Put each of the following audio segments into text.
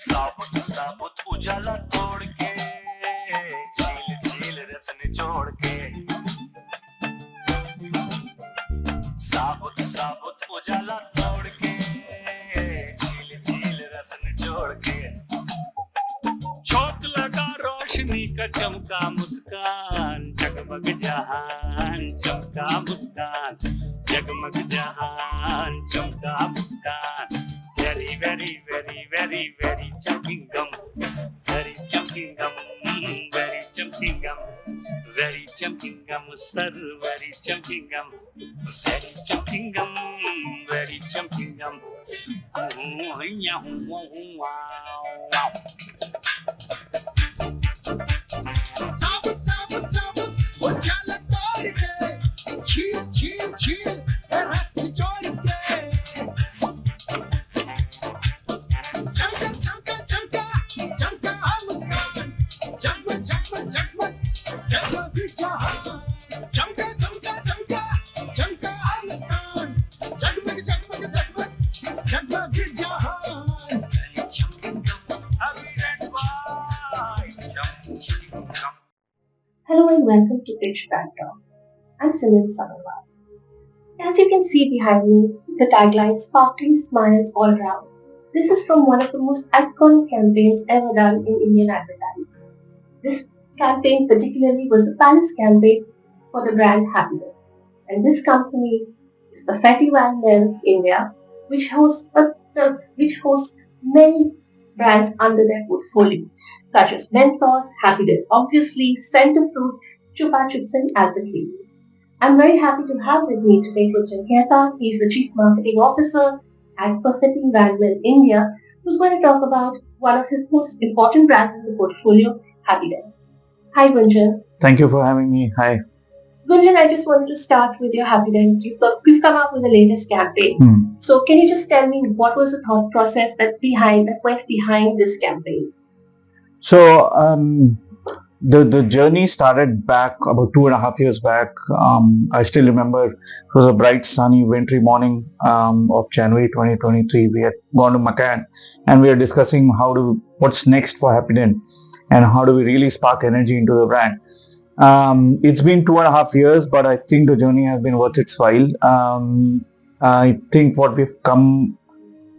साबुत साबुत उजाला तोड़ के झील झील रस निचोड़ के साबुत साबुत उजाला तोड़ के झील झील रस निचोड़ के झोंक लगा रोशनी का चमका मुस्कान जगमग जहान चमका मुस्कान जगमग जहान चमका मुस्कान very very very very very chunking gum very chunking gum very chunking gum very chunking gum sir very chunking gum very chunking gum very chunking gum wow साबुत साबुत साबुत उजाला तोड़ के झील झील झील रस निचोड़ के चमका चमका चमका चमका मुस्कान जगमग जगमग जगमग जगमग जहान चमका चमका चमका चमका मुस्कान जगमग जगमग जगमग जगमग जहान Hello and welcome to Pitch BrandTalk. I'm Sunil Samarwal. As you can see behind me, the tagline "Sparkling Smiles All Round." This is from one of the most iconic campaigns ever done in Indian advertising. This campaign particularly was the Palace campaign for the brand Happydent. And this company is Perfetti Van Melle India, which hosts many brands under their portfolio, such as Mentos, Happydent, obviously, Center Fruit, Chups, and Alphabet. I'm very happy to have with me today Gunjan Khetan. He's the Chief Marketing Officer at Perfetti Van Melle India, who's going to talk about one of his most important brands in the portfolio, Happydent. Hi Gunjan. Thank you for having me. Hi. Gunjan, I just wanted to start with your Happydent. You've come up with the latest campaign. So can you just tell me what was the thought process that went behind this campaign? So the journey started back about 2.5 years back. I still remember it was a bright, sunny, wintry morning of January 2023. We had gone to Muskaan and we were discussing what's next for Happydent and how do we really spark energy into the brand. It's been 2.5 years, but I think the journey has been worth its while. I think what we've come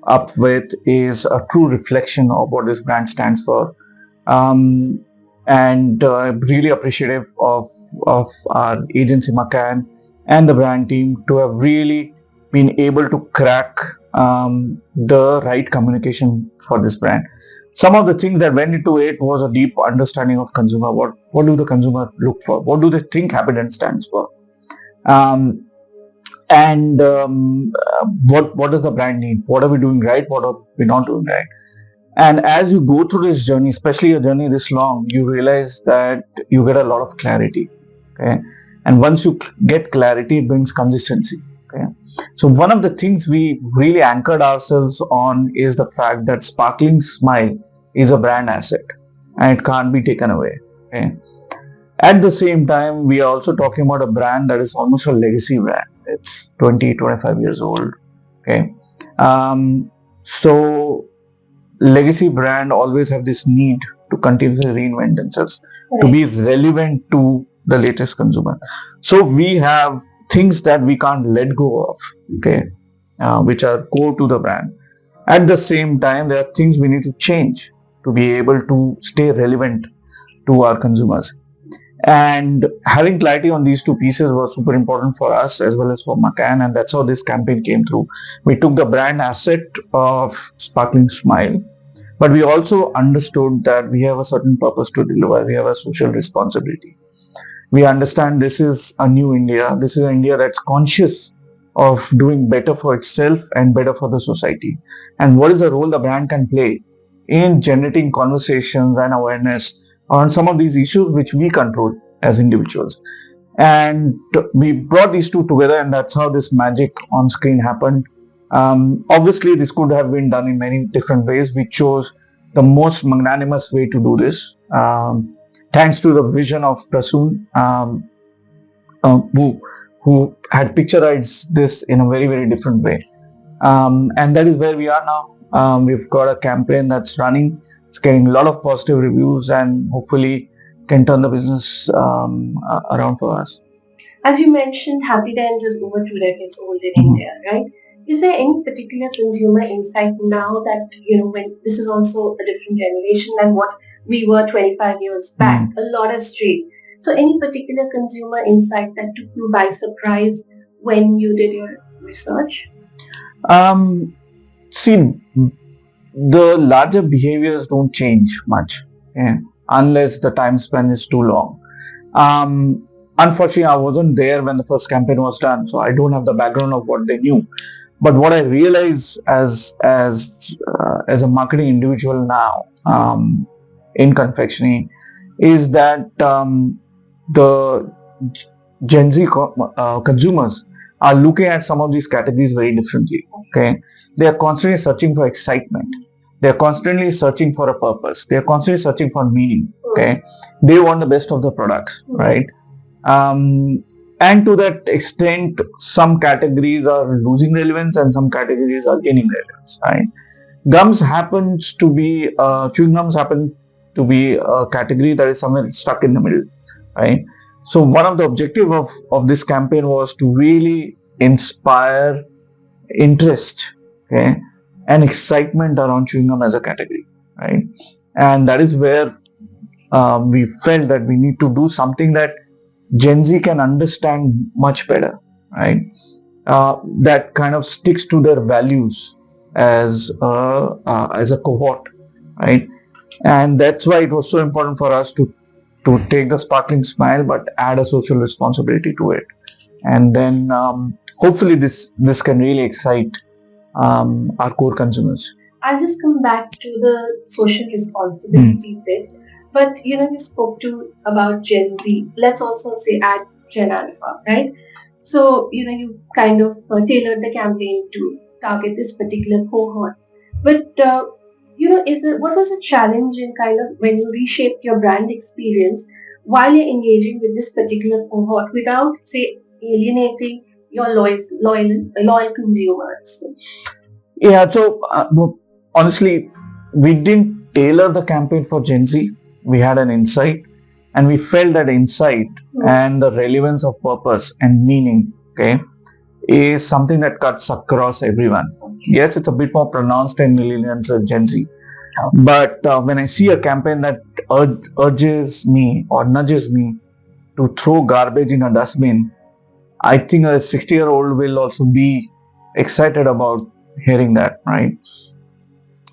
up with is a true reflection of what this brand stands for. And really appreciative of our agency Muskaan and the brand team to have really been able to crack the right communication for this brand. Some of the things that went into it was a deep understanding of consumer. What do the consumer look for? What do they think Happydent stands for? What does the brand need? What are we doing right? What are we not doing right? And as you go through this journey, especially a journey this long, you realize that you get a lot of clarity. Okay, and once you get clarity, it brings consistency. Okay, so one of the things we really anchored ourselves on is the fact that sparkling smile is a brand asset and it can't be taken away. Okay, at the same time, we are also talking about a brand that is almost a legacy brand. It's 25 years old. Okay, so legacy brand always have this need to continuously reinvent themselves, to be relevant to the latest consumer. So we have things that we can't let go of, okay, which are core to the brand. At the same time, there are things we need to change to be able to stay relevant to our consumers. And having clarity on these two pieces was super important for us as well as for Muskaan, and that's how this campaign came through. We took the brand asset of Sparkling Smile, but we also understood that we have a certain purpose to deliver. We have a social responsibility. We understand this is a new India. This is an India that's conscious of doing better for itself and better for the society. And what is the role the brand can play in generating conversations and awareness on some of these issues which we control as individuals. And we brought these two together, and that's how this magic on screen happened. Obviously, this could have been done in many different ways. We chose the most magnanimous way to do this, thanks to the vision of Prasoon, who had picturized this in a very, very different way. And that is where we are now. We've got a campaign that's running. It's getting a lot of positive reviews and hopefully can turn the business around for us. As you mentioned, Happydent is over 2 decades old in India, right? Is there any particular consumer insight now that, when this is also a different generation than what we were 25 years back? A lot has changed. So any particular consumer insight that took you by surprise when you did your research? See, the larger behaviors don't change much, unless the time span is too long. Unfortunately, I wasn't there when the first campaign was done, so I don't have the background of what they knew. But what I realize as a marketing individual now in confectionery is that the Gen Z consumers are looking at some of these categories very differently. Okay, they are constantly searching for excitement. They are constantly searching for a purpose. They are constantly searching for meaning. Okay, they want the best of the products, right? And to that extent, some categories are losing relevance and some categories are gaining relevance, right? Chewing gums happen to be a category that is somewhere stuck in the middle, right? So one of the objectives of this campaign was to really inspire interest, okay, and excitement around chewing gum as a category, right? And that is where we felt that we need to do something that Gen Z can understand much better, right? That kind of sticks to their values as a cohort, right? And that's why it was so important for us to take the sparkling smile, but add a social responsibility to it. And then hopefully this can really excite our core consumers. I'll just come back to the social responsibility bit. But you spoke about Gen Z. Let's also say add Gen Alpha, right? So you kind of tailored the campaign to target this particular cohort. But what was the challenge in kind of when you reshaped your brand experience while you're engaging with this particular cohort without, say, alienating your loyal consumers? Yeah. So honestly, we didn't tailor the campaign for Gen Z. We had an insight, and we felt that insight and the relevance of purpose and meaning, okay, is something that cuts across everyone. Yes, it's a bit more pronounced in millennials and Gen Z. But when I see a campaign that urges me or nudges me to throw garbage in a dustbin, I think a 60-year-old will also be excited about hearing that, right?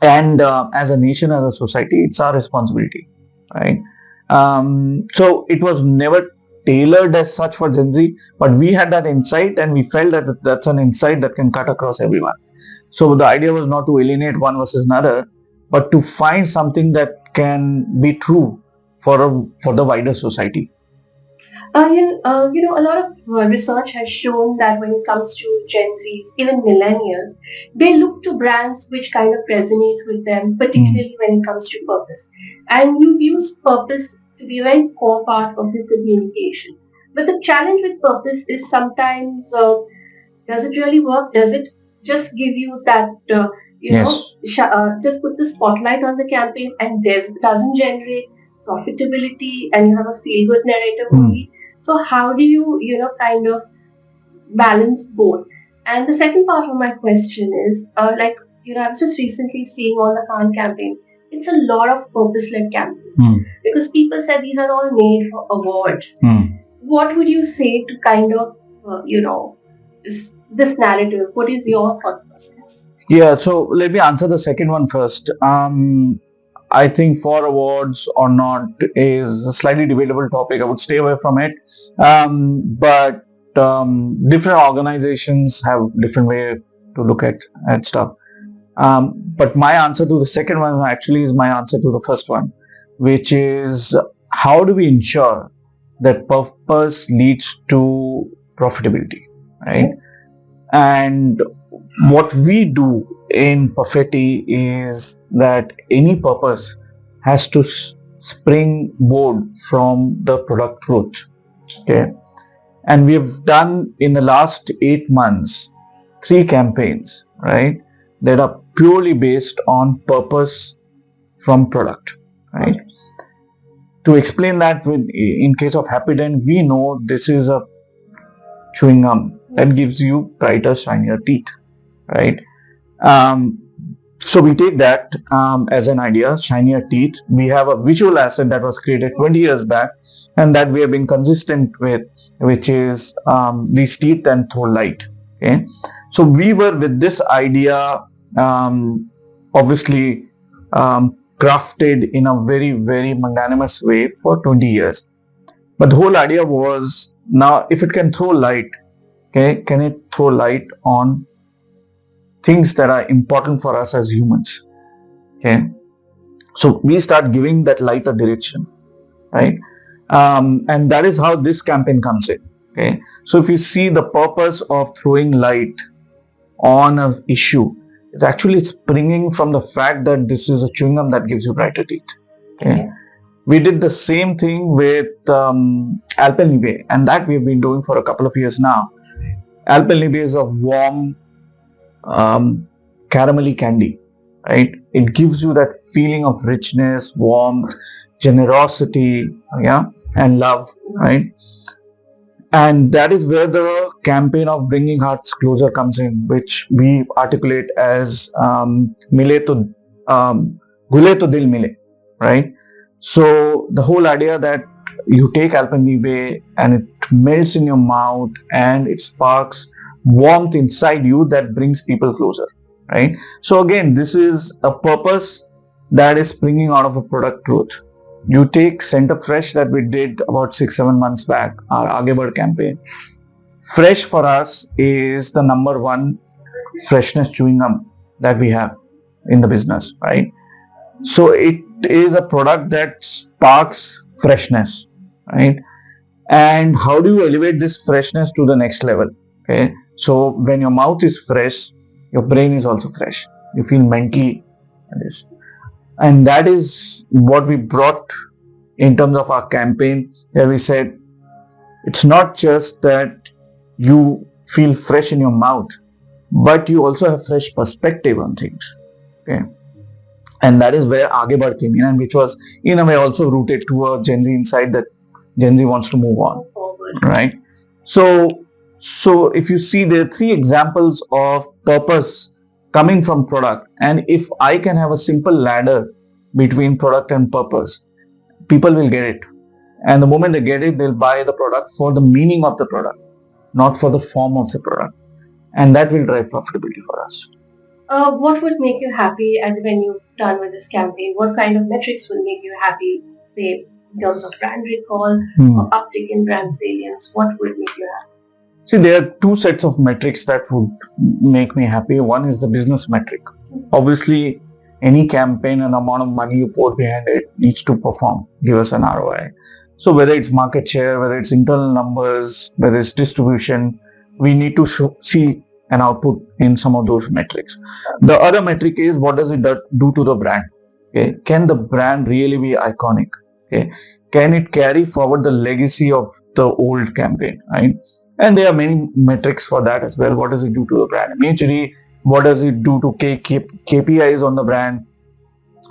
And as a nation, as a society, it's our responsibility, right? So it was never tailored as such for Gen Z, but we had that insight and we felt that that's an insight that can cut across everyone. So the idea was not to alienate one versus another, but to find something that can be true for the wider society. A lot of research has shown that when it comes to Gen Zs, even millennials, they look to brands which kind of resonate with them, particularly when it comes to purpose. And you've used purpose to be a very core part of your communication. But the challenge with purpose is sometimes, does it really work? Does it just give you that, just put the spotlight on the campaign and doesn't generate profitability and you have a feel-good narrative only? So how do you, kind of balance both? And the second part of my question is, I was just recently seeing on the Khan campaign, it's a lot of purpose-led campaigns because people said these are all made for awards. What would you say to kind of, this narrative? What is your thought process? Yeah, so let me answer the second one first. I think for awards or not is a slightly debatable topic. I would stay away from it. But different organizations have different way to look at stuff. But my answer to the second one actually is my answer to the first one, which is how do we ensure that purpose leads to profitability, right? And what we do in Perfetti is that any purpose has to springboard from the product truth. Okay, And we have done in the last 8 months 3 campaigns, right, that are purely based on purpose from product, right? To explain that, in case of Happydent, we know this is a chewing gum that gives you brighter, shinier teeth, right? Um, so we take that as an idea, shinier teeth. We have a visual asset that was created 20 years back and that we have been consistent with, which is these teeth and throw light. Okay, so we were with this idea, obviously crafted in a very, very magnanimous way for 20 years. But the whole idea was, now if it can throw light, okay, can it throw light on things that are important for us as humans? Okay, so we start giving that light a direction, right? And that is how this campaign comes in. Okay, so if you see the purpose of throwing light on an issue, it's actually springing from the fact that this is a chewing gum that gives you brighter teeth. Okay. We did the same thing with Alpenlibe, and that we've been doing for a couple of years now. Alpenlibe is a warm, caramelly candy, right? It gives you that feeling of richness, warmth, generosity, yeah, and love, right? And that is where the campaign of bringing hearts closer comes in, which we articulate as "Mile to Gule to Dil Mile," right? So the whole idea that you take Alpenlibe and it melts in your mouth and it sparks warmth inside you that brings people closer, right? So again, this is a purpose that is springing out of a product truth. You take Center Fresh that we did about 6-7 months back, our Aage Badh campaign. Fresh for us is the number one freshness chewing gum that we have in the business, right? So it is a product that sparks freshness, right? And how do you elevate this freshness to the next level? Okay, so when your mouth is fresh, your brain is also fresh. You feel mentally this. And that is what we brought in terms of our campaign, where we said, it's not just that you feel fresh in your mouth, but you also have fresh perspective on things. Okay. And that is where Aage Badh came in, and which was in a way also rooted to a Gen Z insight that Gen Z wants to move on, right? So if you see, there are 3 examples of purpose coming from product, and if I can have a simple ladder between product and purpose, people will get it. And the moment they get it, they'll buy the product for the meaning of the product, not for the form of the product. And that will drive profitability for us. What would make you happy when you're done with this campaign? What kind of metrics will make you happy, say, in terms of brand recall or uptick in brand salience? What would make you happy? See, there are 2 sets of metrics that would make me happy. One is the business metric. Obviously, any campaign and amount of money you pour behind it needs to perform, give us an ROI. So whether it's market share, whether it's internal numbers, whether it's distribution, we need to see an output in some of those metrics. The other metric is, what does it do to the brand? Okay, can the brand really be iconic? Okay, can it carry forward the legacy of the old campaign? Right, and there are many metrics for that as well. What does it do to the brand imagery? What does it do to KPIs on the brand?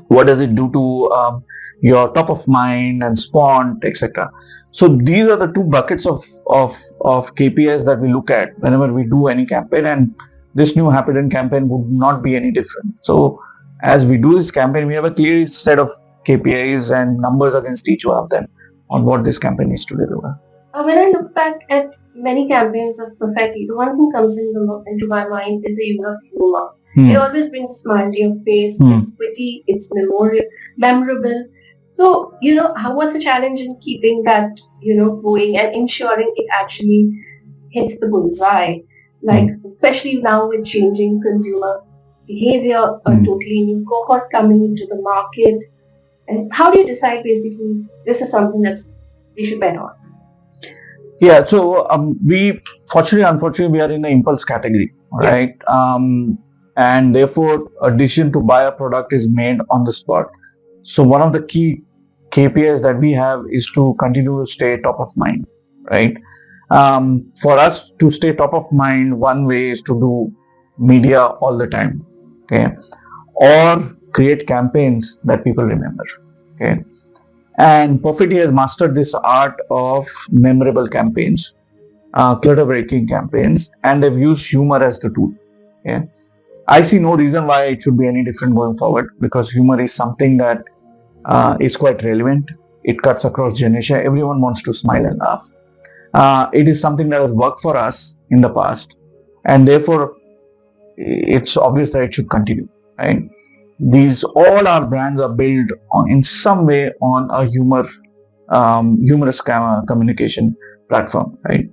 What does it do to your top of mind and spont, etc.? So these are the 2 buckets of KPIs that we look at whenever we do any campaign, and this new Happydent campaign would not be any different. So as we do this campaign, we have a clear set of KPIs and numbers against each one of them on what this campaign needs to deliver. When I look back at many campaigns of Perfetti, the one thing comes into my mind is the use of humour. It always brings a smile to your face. It's witty, it's memorable. So, what's the challenge in keeping that, going and ensuring it actually hits the bullseye? Like, especially now with changing consumer behavior, a totally new cohort coming into the market. And how do you decide basically this is something we should bet on? Yeah, so unfortunately, we are in the impulse category, right? And therefore, a decision to buy a product is made on the spot. So one of the key KPIs that we have is to continue to stay top of mind, right? For us to stay top of mind, one way is to do media all the time, okay, or create campaigns that people remember, okay. And Perfetti has mastered this art of memorable campaigns, clutter-breaking campaigns, and they've used humor as the tool. Okay? I see no reason why it should be any different going forward, because humor is something that is quite relevant. It cuts across generation. Everyone wants to smile and laugh. It is something that has worked for us in the past, and therefore it's obvious that it should continue. Right? These all our brands are built on, in some way, on a humorous communication platform. Right?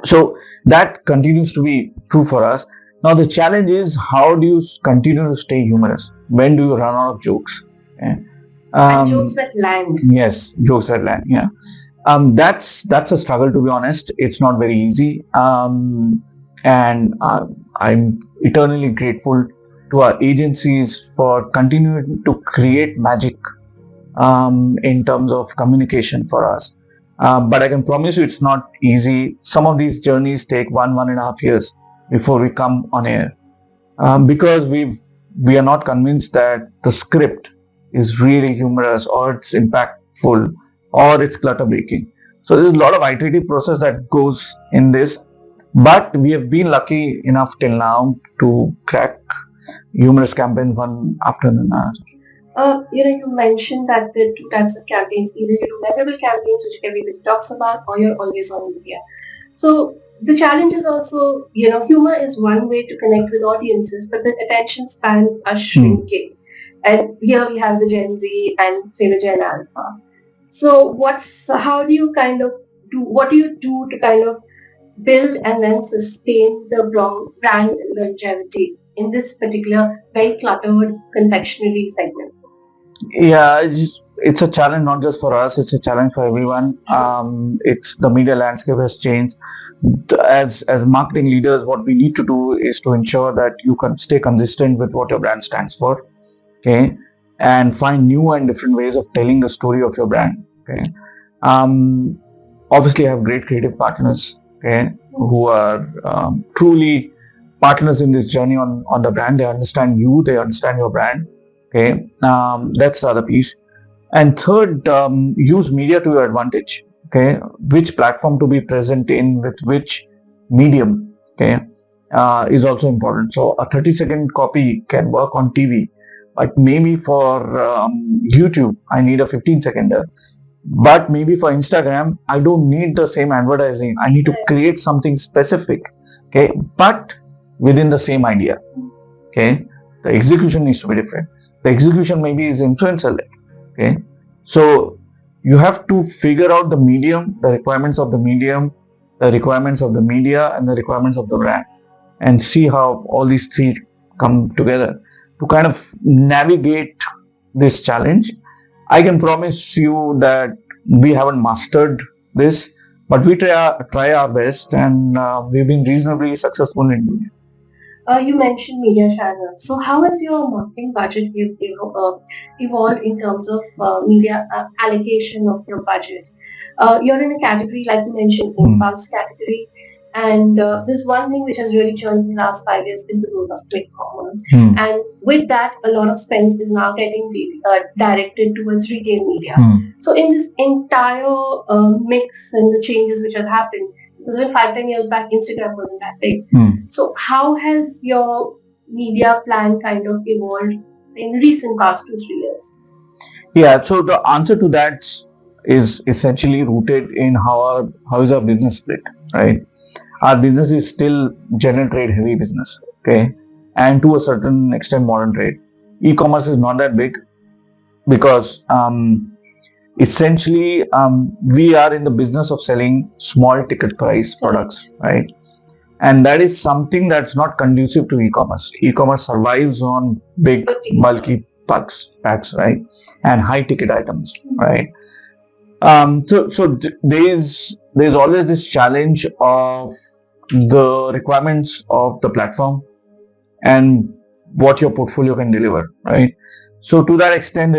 So that continues to be true for us. Now the challenge is, how do you continue to stay humorous? When do you run out of jokes? Okay? And jokes that land. Yes, jokes that land. Yeah, that's a struggle, to be honest. It's not very easy, and I'm eternally grateful to our agencies for continuing to create magic in terms of communication for us. But I can promise you, it's not easy. Some of these journeys take 1.5 years before we come on air, because we are not convinced that the script is really humorous, or it's impactful, or it's clutter breaking. So there's a lot of iterative process that goes in this, but we have been lucky enough till now to crack humorous campaigns one after another. You mentioned that there are two types of campaigns. Either you do memorable campaigns, which everybody talks about, or you're always on media. So the challenge is also, humor is one way to connect with audiences, but the attention spans are shrinking. And here we have the Gen Z and say the Gen Alpha. So how do you what do you do to kind of build and then sustain the brand longevity in this particular very cluttered confectionery segment? Yeah, it's a challenge not just for us, it's a challenge for everyone. It's the media landscape has changed. As marketing leaders, what we need to do is to ensure that you can stay consistent with what your brand stands for, okay, and find new and different ways of telling the story of your brand, okay. Obviously, I have great creative partners, okay, who are truly partners in this journey on the brand. They understand you, they understand your brand, okay. That's the other piece. And third, use media to your advantage, okay. Which platform to be present in with which medium, okay, is also important. So a 30-second copy can work on TV, but maybe for YouTube, I need a 15-seconder. But maybe for Instagram, I don't need the same advertising. I need to create something specific, okay, but within the same idea, okay. The execution needs to be different. The execution maybe is influencer-led, okay. So you have to figure out the medium, the requirements of the medium, the requirements of the media, and the requirements of the brand, and see how all these three come together to kind of navigate this challenge. I can promise you that we haven't mastered this, but we try our best, and we've been reasonably successful in doing it. You mentioned media channels. So how has your marketing budget evolved in terms of media allocation of your budget? You're in a category, like you mentioned, impulse category. And there's one thing which has really changed in the last 5 years is the growth of quick commerce. And with that, a lot of spends is now getting directed towards retail media. So in this entire mix and the changes which has happened, because when 5-10 years back, Instagram wasn't that big. So how has your media plan kind of evolved in recent past 2-3 years? Yeah, so the answer to that is essentially rooted in how is our business split, right? Our business is still general trade heavy business, okay, and to a certain extent modern trade. E-commerce is not that big because essentially we are in the business of selling small ticket price products, right? And that is something that's not conducive to e-commerce. E-commerce survives on big bulky packs, right, and high ticket items, right? So there's always this challenge of the requirements of the platform and what your portfolio can deliver, right? So to that extent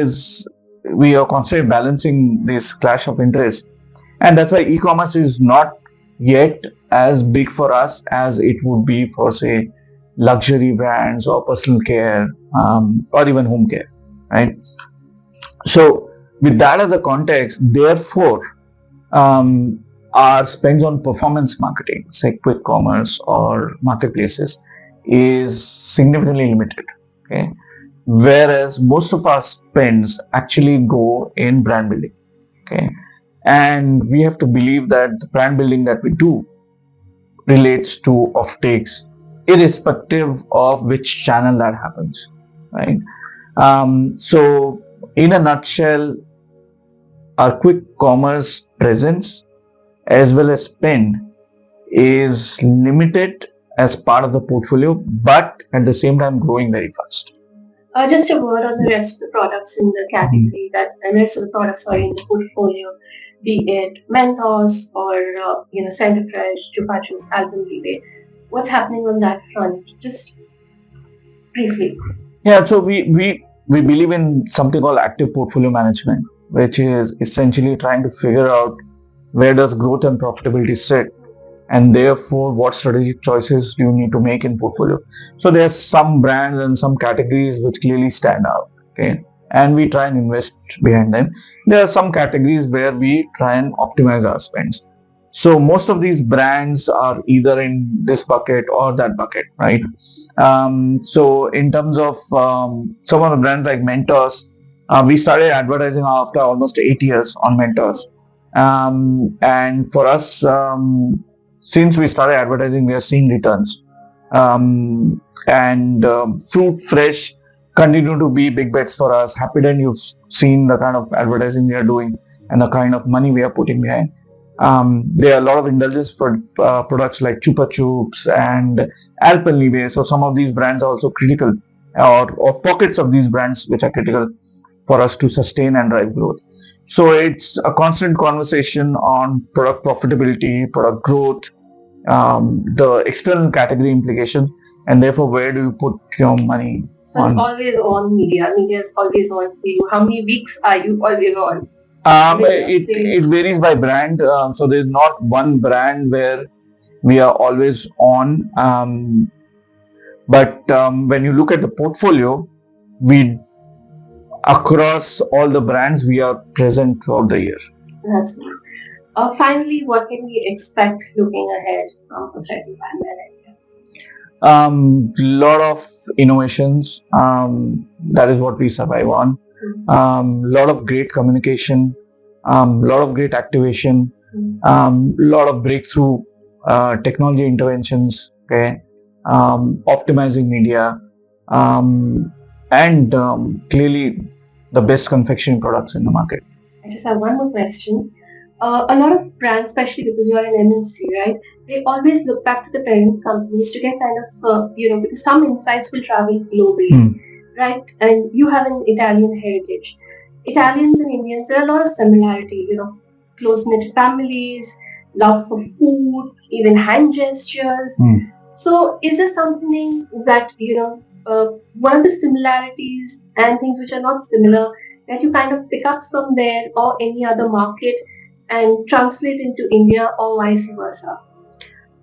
we are constantly balancing this clash of interest, and that's why e-commerce is not yet as big for us as it would be for, say, luxury brands or personal care, or even home care, right? So with that as a context, therefore, our spends on performance marketing, say quick commerce or marketplaces, is significantly limited. Okay, whereas most of our spends actually go in brand building. Okay, and we have to believe that the brand building that we do relates to offtakes, irrespective of which channel that happens, right? So, in a nutshell, our quick commerce presence as well as spend is limited as part of the portfolio, but at the same time growing very fast. Just a word on the rest of the products in the category that the rest of the products are in the portfolio, be it Mentos or Center Fresh, Chupa Chups, Alpenlibe. What's happening on that front? Just briefly. Yeah, so we believe in something called active portfolio management, which is essentially trying to figure out where does growth and profitability sit, and therefore what strategic choices do you need to make in portfolio. So there's some brands and some categories which clearly stand out, okay, and we try and invest behind them. There are some categories where we try and optimize our spends. So most of these brands are either in this bucket or that bucket, right? So in terms of some of the brands like Mentos, we started advertising after almost 8 years on Mentos. And for us, since we started advertising, we are seeing returns. Fruit Fresh continue to be big bets for us. Happydent, you've seen the kind of advertising we are doing and the kind of money we are putting behind. There are a lot of indulgence products like Chupa Chups and Alpenlibe. So some of these brands are also critical, or pockets of these brands which are critical for us to sustain and drive growth. So it's a constant conversation on product profitability, product growth, the external category implications, and therefore where do you put your money? So it's always on media. Media is always on for you. How many weeks are you always on? It varies by brand. So there's not one brand where we are always on. But when you look at the portfolio, across all the brands, we are present throughout the year. That's good. Finally, what can we expect looking ahead from Perfetti Van Melle India? Lot of innovations. That is what we survive on. Lot of great communication. Lot of great activation. Lot of breakthrough technology interventions. Okay. Optimizing media. And clearly the best confectionery products in the market. I just have one more question. A lot of brands, especially because you are an MNC, right? They always look back to the parent companies to get kind of, because some insights will travel globally, right? And you have an Italian heritage. Italians and Indians, there are a lot of similarity, close-knit families, love for food, even hand gestures. So is there something that, one of the similarities and things which are not similar that you kind of pick up from there or any other market and translate into India or vice versa?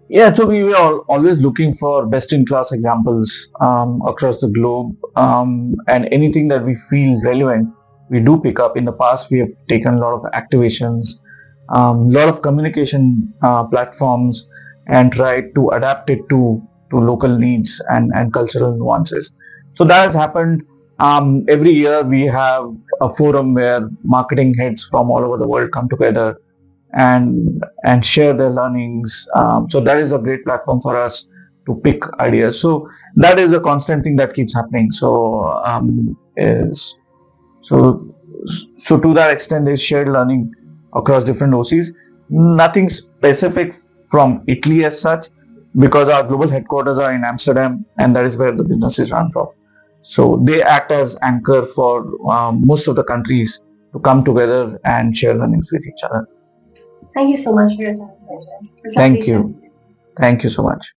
Yeah, so we were always looking for best-in-class examples across the globe, and anything that we feel relevant, we do pick up. In the past, we have taken a lot of activations, a lot of communication platforms, and tried to adapt it to local needs and cultural nuances. So that has happened. Every year we have a forum where marketing heads from all over the world come together and share their learnings. So that is a great platform for us to pick ideas. So that is a constant thing that keeps happening. So so to that extent, there's shared learning across different OCs. Nothing specific from Italy as such, because our global headquarters are in Amsterdam, and that is where the business is run from. So they act as anchor for most of the countries to come together and share learnings with each other. Thank you so much for your time, Gunjan. Thank you. Thank you so much.